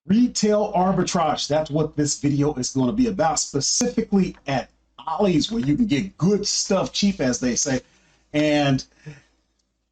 Retail arbitrage. That's what this video is going to be about, specifically at Ollie's, where you can get good stuff cheap, as they say. And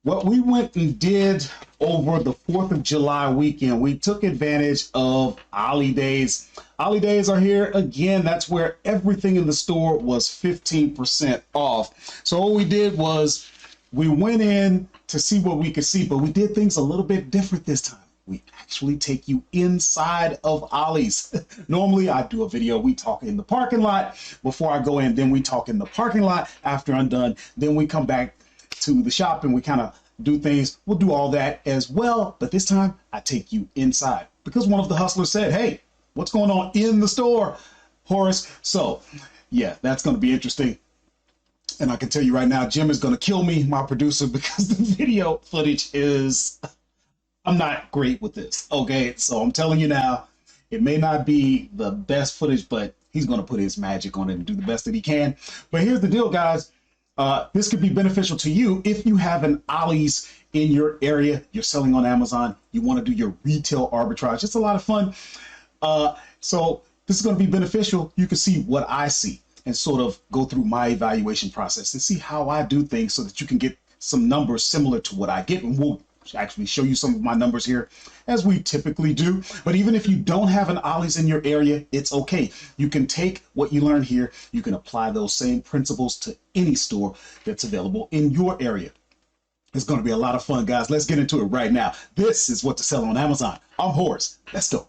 what we went and did over the 4th of July weekend, we took advantage of Ollie Days. Ollie Days are here again. That's where everything in the store was 15% off. So what we did was we went in to see what we could see, but we did things a little bit different this time. We actually take you inside of Ollie's. Normally I do a video, we talk in the parking lot before I go in, then we talk in the parking lot after I'm done, then we come back to the shop and we kind of do things. We'll do all that as well, but this time I take you inside because one of the hustlers said, hey, what's going on in the store, Horace? So yeah, that's going to be interesting. And I can tell you right now, Jim is going to kill me, my producer, because the video footage is, I'm not great with this. Okay, so I'm telling you now, it may not be the best footage, but he's going to put his magic on it and do the best that he can. But here's the deal, guys. This could be beneficial to you if you have an Ollie's in your area, you're selling on Amazon, you want to do your retail arbitrage. It's a lot of fun. So this is going to be beneficial. You can see what I see and sort of go through my evaluation process and see how I do things so that you can get some numbers similar to what I get. And we'll actually show you some of my numbers here as we typically do. But even if you don't have an Ollie's in your area, it's okay. You can take what you learn here, you can apply those same principles to any store that's available in your area. It's going to be a lot of fun, guys. Let's get into it right now. This is what to sell on Amazon. I'm Horace. Let's go.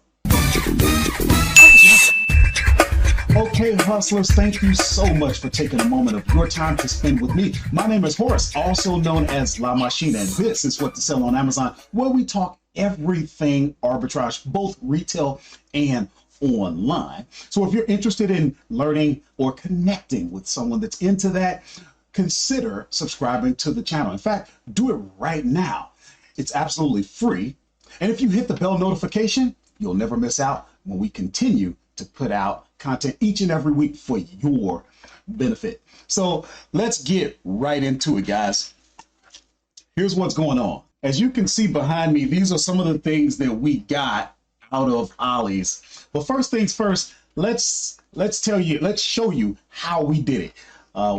Okay, hustlers, thank you so much for taking a moment of your time to spend with me. My name is Horace, also known as La Machine, and this is what to sell on Amazon, where we talk everything arbitrage, both retail and online. So if you're interested in learning or connecting with someone that's into that, consider subscribing to the channel. In fact, do it right now. It's absolutely free. And if you hit the bell notification, you'll never miss out when we continue to put out content each and every week for your benefit. So let's get right into it, guys. Here's what's going on. As you can see behind me, these are some of the things that we got out of Ollie's. But first things first, let's show you how we did it.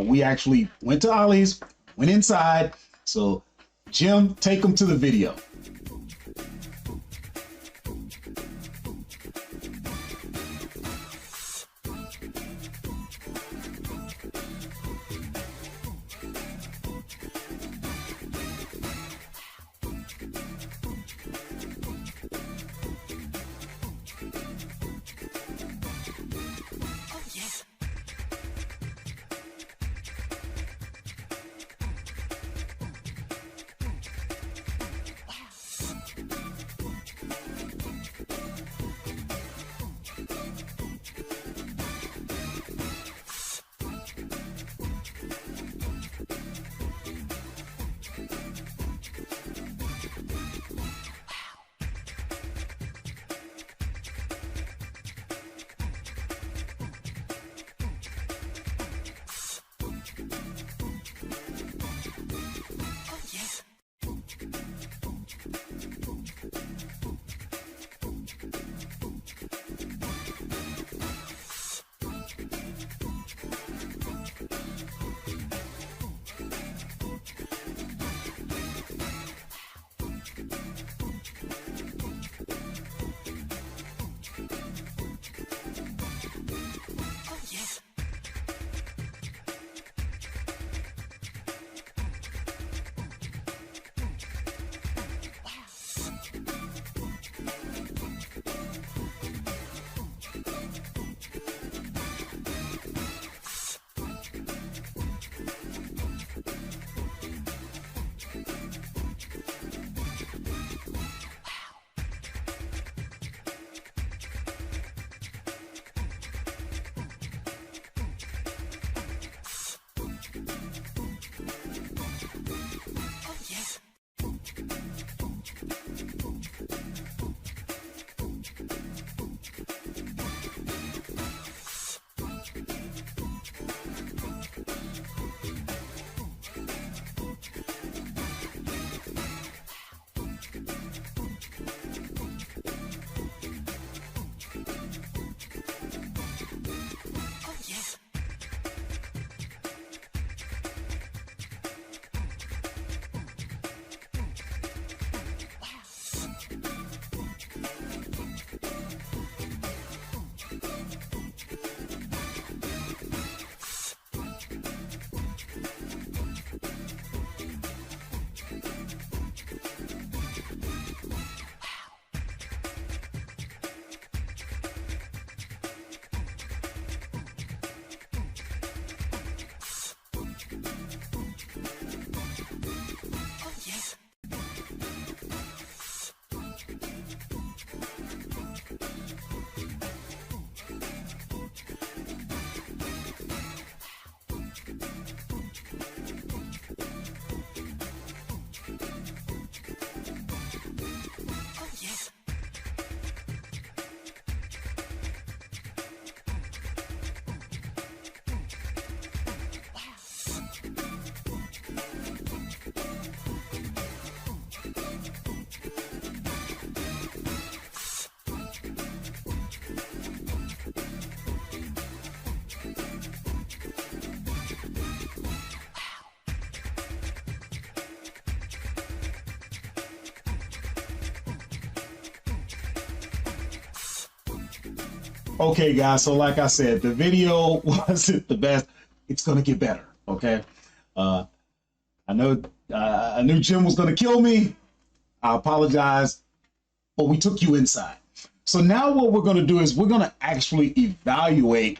We actually went to Ollie's, went inside. So Jim, take them to the video. Okay, guys, so like I said, the video wasn't the best. It's gonna get better, okay? I knew Jim was gonna kill me. I apologize, but we took you inside. So now what we're gonna do is we're gonna actually evaluate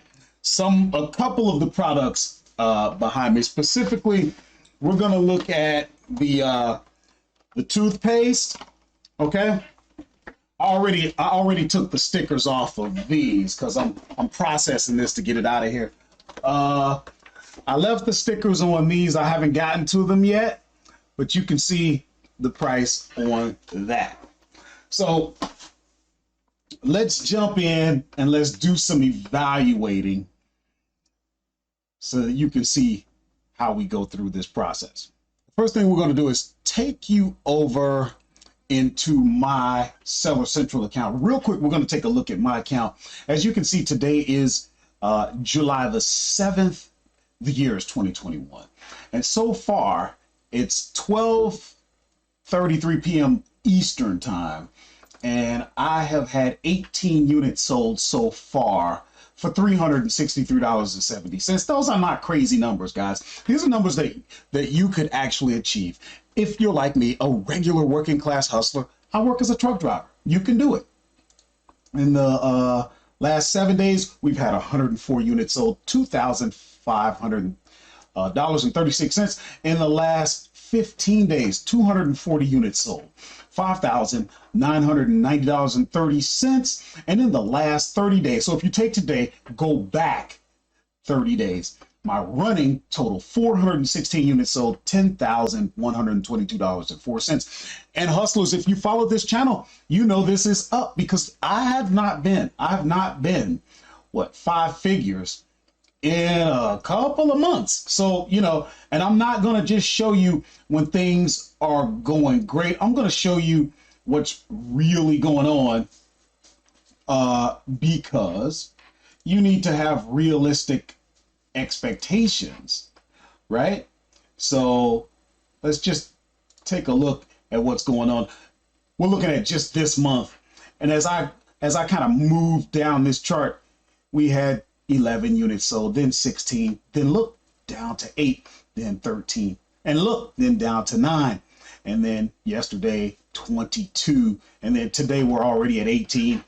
a couple of the products behind me. Specifically, we're gonna look at the toothpaste, okay? I already took the stickers off of these because I'm processing this to get it out of here. I left the stickers on these. I haven't gotten to them yet, but you can see the price on that. So let's jump in and let's do some evaluating so that you can see how we go through this process. The first thing we're going to do is take you over into my Seller Central account. Real quick, we're going to take a look at my account. As you can see, today is July the 7th. The year is 2021. And so far, it's 12:33 p.m. Eastern time. And I have had 18 units sold so far for $363.70. Those are not crazy numbers, guys. These are numbers that you could actually achieve. If you're like me, a regular working class hustler, I work as a truck driver. You can do it. In the last 7 days, we've had 104 units sold, $2,500.36. In the last 15 days, 240 units sold, $5,990.30. And in the last 30 days, so if you take today, go back 30 days, my running total, 416 units sold, $10,122.04. And hustlers, if you follow this channel, you know this is up because I have not been what, 5 figures in a couple of months. So, you know, and I'm not going to just show you when things are going great. I'm going to show you what's really going on because you need to have realistic expectations, right? So let's just take a look at what's going on. We're looking at just this month. And as I kind of move down this chart, we had 11 units sold, then 16, then look down to 8, then 13, and look, then down to 9, and then yesterday 22, and then today we're already at 18.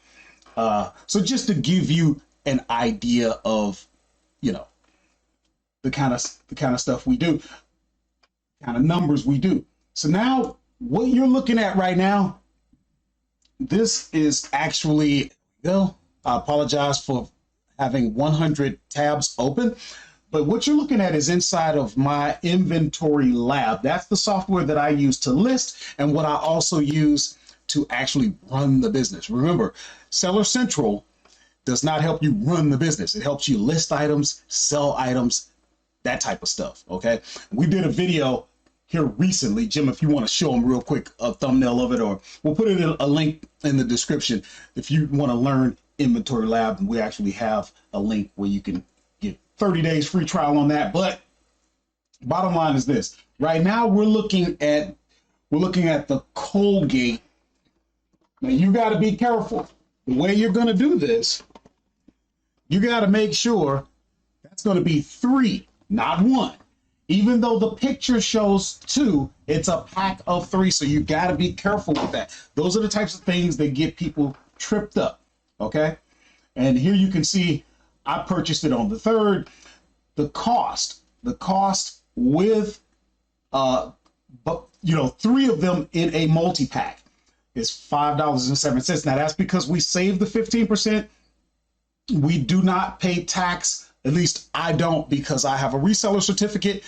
So just to give you an idea of, you know, the kind of stuff we do, kind of numbers we do. So now what you're looking at right now, this is actually, I apologize for having 100 tabs open, but what you're looking at is inside of my inventory lab. That's the software that I use to list and what I also use to actually run the business. Remember, Seller Central does not help you run the business. It helps you list items, sell items, that type of stuff, okay? We did a video here recently. Jim, if you want to show them real quick a thumbnail of it, or we'll put it in a link in the description if you want to learn Inventory Lab, and we actually have a link where you can get 30 days free trial on that. But bottom line is this: right now we're looking at the Colgate. Now you got to be careful the way you're going to do this. You got to make sure that's going to be 3, not 1. Even though the picture shows 2, it's a pack of 3. So you got to be careful with that. Those are the types of things that get people tripped up. Okay. And here you can see I purchased it on the 3rd. The cost with, but you know, 3 of them in a multi-pack is $5.07. Now that's because we saved the 15%. We do not pay tax. At least I don't, because I have a reseller certificate.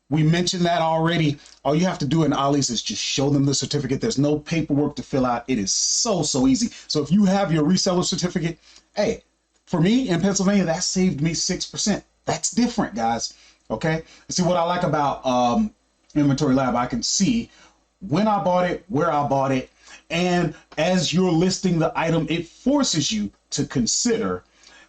We mentioned that already. All you have to do in Ollie's is just show them the certificate. There's no paperwork to fill out. It is so easy. So if you have your reseller certificate, hey, for me in Pennsylvania, that saved me 6%. That's different, guys. Okay. See, what I like about Inventory Lab, I can see when I bought it, where I bought it, and as you're listing the item, it forces you to consider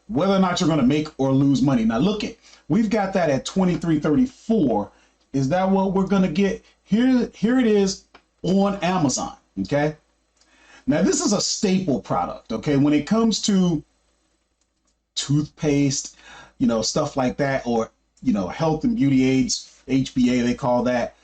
whether or not you're going to make or lose money. Now look at, we've got that at $23.34. Is that what we're going to get? Here it is on Amazon. Okay. Now this is a staple product. Okay. When it comes to toothpaste, stuff like that, or, health and beauty aids, HBA, they call that,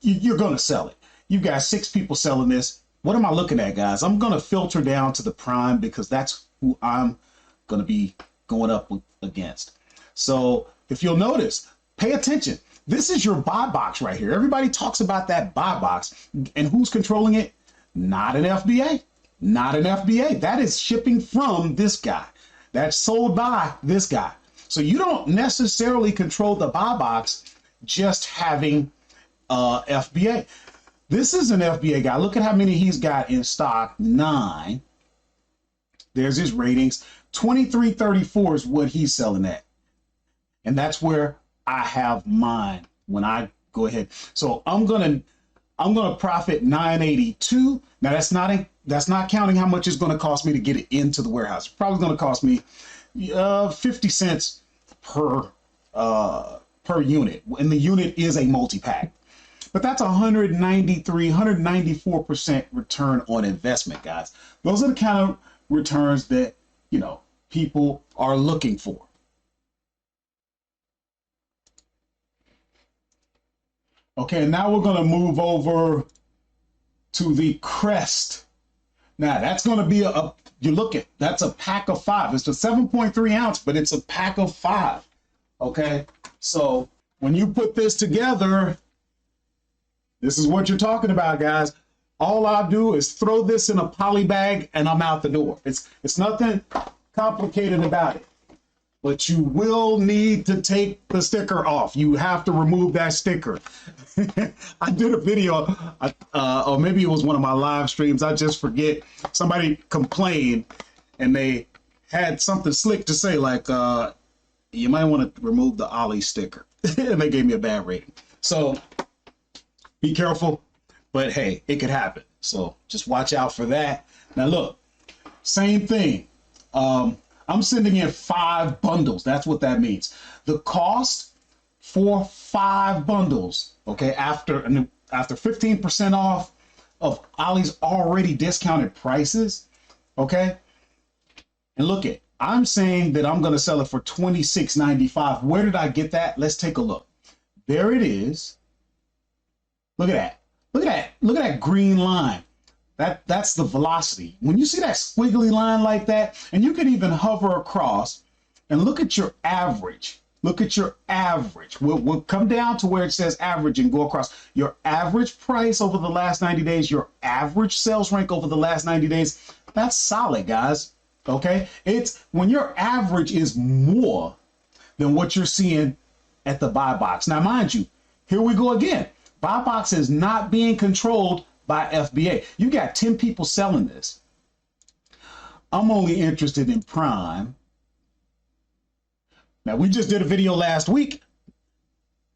you're going to sell it. You got 6 people selling this. What am I looking at, guys? I'm going to filter down to the prime because that's who I'm going to be going up against. So if you'll notice, pay attention. This is your buy box right here. Everybody talks about that buy box, and who's controlling it? Not an FBA. Not an FBA. That is shipping from this guy. That's sold by this guy. So you don't necessarily control the buy box just having FBA. This is an FBA guy. Look at how many he's got in stock. 9. There's his ratings. 2334 is what he's selling at. And that's where I have mine when I go ahead. So I'm gonna profit 982. Now that's not counting how much it's gonna cost me to get it into the warehouse. It's probably gonna cost me 50 cents per unit. And the unit is a multi-pack. But that's 194% return on investment, guys. Those are the kind of returns that, people are looking for. Okay, now we're going to move over to the Crest. Now that's going to be that's a pack of 5. It's a 7.3 ounce, but it's a pack of 5. Okay, so when you put this together, this is what you're talking about, guys. All I do is throw this in a poly bag and I'm out the door. It's nothing complicated about it. But you will need to take the sticker off. You have to remove that sticker. I did a video, or maybe it was one of my live streams. I just forget. Somebody complained and they had something slick to say, like, you might want to remove the Ollie sticker. And they gave me a bad rating. So be careful, but hey, it could happen. So just watch out for that. Now look, same thing. I'm sending in 5 bundles. That's what that means. The cost for 5 bundles, okay, after 15% off of Ollie's already discounted prices, okay? And look it, I'm saying that I'm going to sell it for $26.95. Where did I get that? Let's take a look. There it is. Look at that. Look at that. Look at that green line. That's the velocity. When you see that squiggly line like that, and you can even hover across and look at your average. Look at your average. We'll come down to where it says average and go across. Your average price over the last 90 days, your average sales rank over the last 90 days, that's solid, guys. Okay? It's when your average is more than what you're seeing at the buy box. Now, mind you, here we go again. Buy box is not being controlled by FBA. You got 10 people selling this. I'm only interested in prime. Now, we just did a video last week.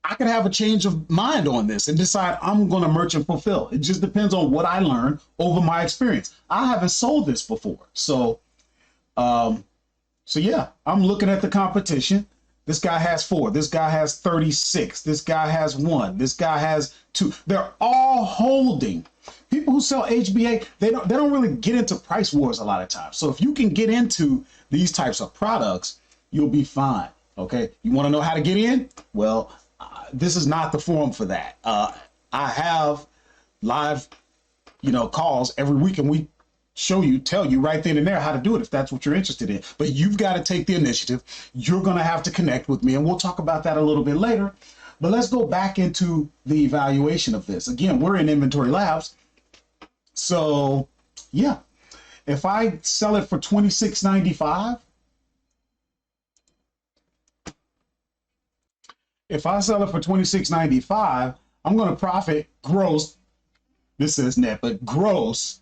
I could have a change of mind on this and decide I'm going to merchant fulfill. It just depends on what I learn over my experience. I haven't sold this before. So yeah, I'm looking at the competition. This guy has 4. This guy has 36. This guy has 1. This guy has 2. They're all holding. People who sell HBA, they don't really get into price wars a lot of times. So if you can get into these types of products, you'll be fine. Okay. You want to know how to get in? Well, this is not the forum for that. I have live, calls every week, and we tell you right then and there how to do it if that's what you're interested in. But you've got to take the initiative. You're going to have to connect with me, and we'll talk about that a little bit later. But let's go back into the evaluation of this. Again, we're in Inventory Labs. So yeah, if I sell it for $26.95, I'm going to profit gross. This says net, but gross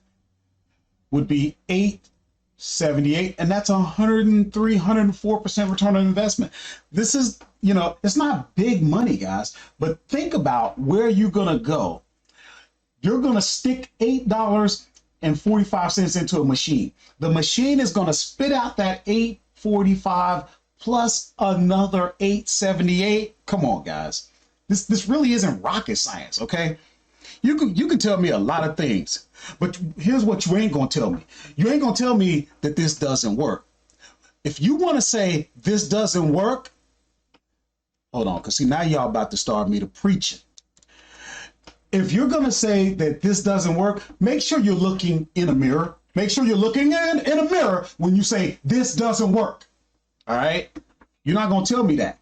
would be $8.78, and that's 104% return on investment. This is, it's not big money, guys, but think about where you're going to go. You're going to stick $8.45 into a machine. The machine is going to spit out that $8.45 plus another $8.78. Come on, guys. This really isn't rocket science, okay? You can tell me a lot of things, but here's what you ain't gonna tell me. You ain't gonna tell me that this doesn't work. if you want to say this doesn't work, hold on, because see, now y'all about to start me to preaching. If you're going to say that this doesn't work, make sure you're looking in a mirror. Make sure you're looking in a mirror when you say this doesn't work. All right? You're not going to tell me that.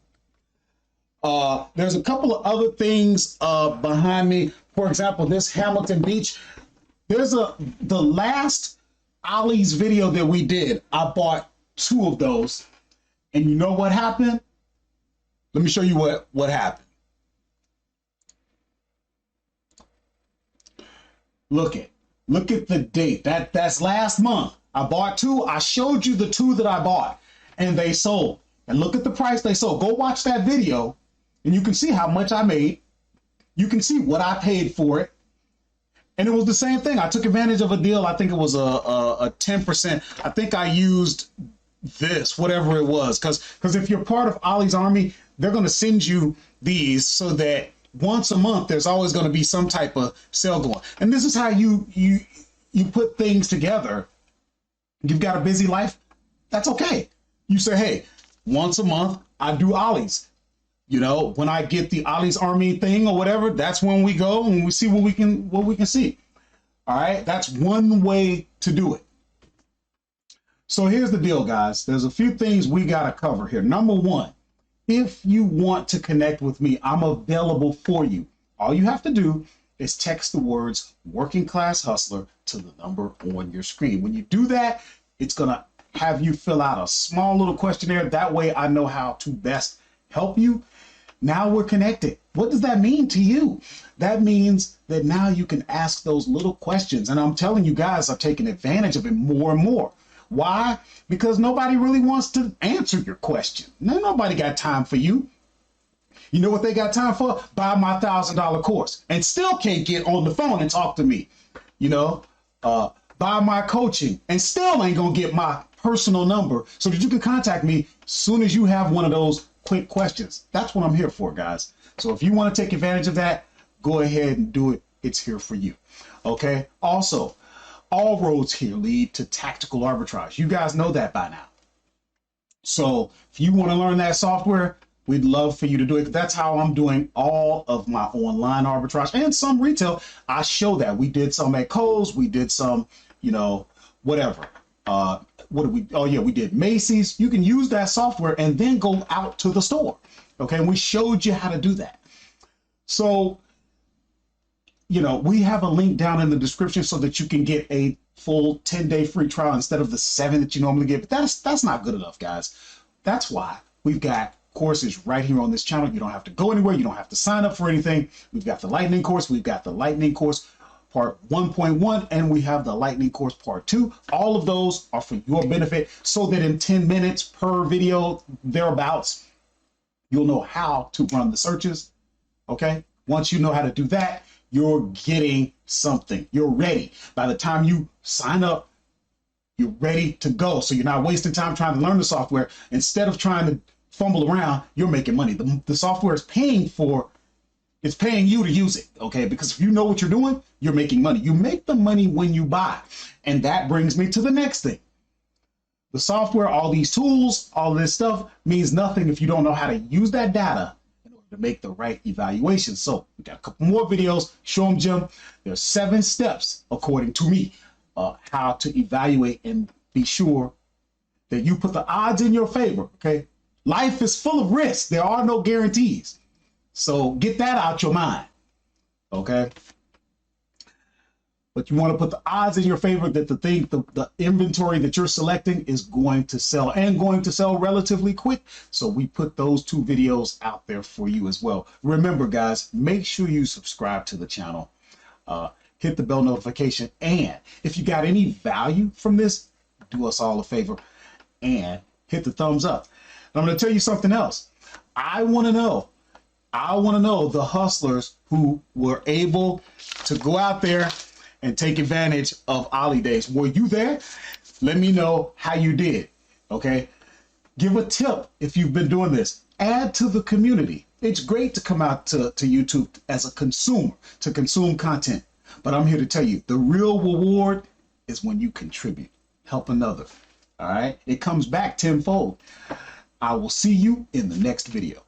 There's a couple of other things behind me. For example, this Hamilton Beach. There's the last Ollie's video that we did. I bought 2 of those. And you know what happened? Let me show you what happened. Look at the date. That's last month. I bought 2. I showed you the 2 that I bought, and they sold. And look at the price they sold. Go watch that video, and you can see how much I made. You can see what I paid for it. And it was the same thing. I took advantage of a deal. I think it was a 10%. I think I used this, whatever it was, because if you're part of Ollie's Army, they're going to send you these so that once a month, there's always going to be some type of sale going. And this is how you put things together. You've got a busy life. That's okay. You say, hey, once a month, I do Ollie's. You know, when I get the Ollie's Army thing or whatever, that's when we go and we see what we can see. All right. That's one way to do it. So here's the deal, guys. There's a few things we got to cover here. Number one, if you want to connect with me, I'm available for you. All you have to do is text the words working class hustler to the number on your screen. When you do that, it's going to have you fill out a small little questionnaire. That way I know how to best help you. Now we're connected. What does that mean to you? That means that now you can ask those little questions. And I'm telling you guys, I've taken advantage of it more and more. Why? Because nobody really wants to answer your question. Nobody got time for you. You know what they got time for? Buy my $1,000 course and still can't get on the phone and talk to me. You know, buy my coaching and still ain't gonna get my personal number so that you can contact me as soon as you have one of those quick questions. That's what I'm here for, guys. So if you want to take advantage of that, go ahead and do it. It's here for you. Okay. Also, all roads here lead to tactical arbitrage. You guys know that by now. So if you want to learn that software, we'd love for you to do it. That's how I'm doing all of my online arbitrage and some retail. I show that. We did some at Kohl's. We did some, you know, whatever. What did we? Oh, yeah, we did Macy's. You can use that software and then go out to the store. Okay. And we showed you how to do that. So, you know, we have a link down in the description so that you can get a full 10-day free trial instead of the 7 that you normally get. But that's not good enough, guys. That's why we've got courses right here on this channel. You don't have to go anywhere. You don't have to sign up for anything. We've got the Lightning course. We've got the Lightning course part 1.1, and we have the Lightning course part 2. All of those are for your benefit so that in 10 minutes per video, thereabouts, you'll know how to run the searches. Okay. Once you know how to do that, you're getting something. You're ready. By the time you sign up, you're ready to go. So you're not wasting time trying to learn the software. Instead of trying to fumble around, you're making money. The software is paying you to use it. Okay. Because if you know what you're doing, you're making money. You make the money when you buy. And that brings me to the next thing. The software, all these tools, all this stuff means nothing if you don't know how to use that data to make the right evaluation. So we got a couple more videos. Show them, Jim. There's 7 steps, according to me, how to evaluate and be sure that you put the odds in your favor. Okay. Life is full of risks. There are no guarantees. So get that out your mind. Okay. But you want to put the odds in your favor that the inventory that you're selecting is going to sell and going to sell relatively quick. So we put those 2 videos out there for you as well. Remember, guys, make sure you subscribe to the channel, hit the bell notification. And if you got any value from this, do us all a favor and hit the thumbs up. And I'm going to tell you something else. I want to know the hustlers who were able to go out there and take advantage of Ollie days. Were you there? Let me know how you did. Okay. Give a tip if you've been doing this. Add to the community. It's great to come out to YouTube as a consumer, to consume content. But I'm here to tell you, the real reward is when you contribute, help another. All right. It comes back tenfold. I will see you in the next video.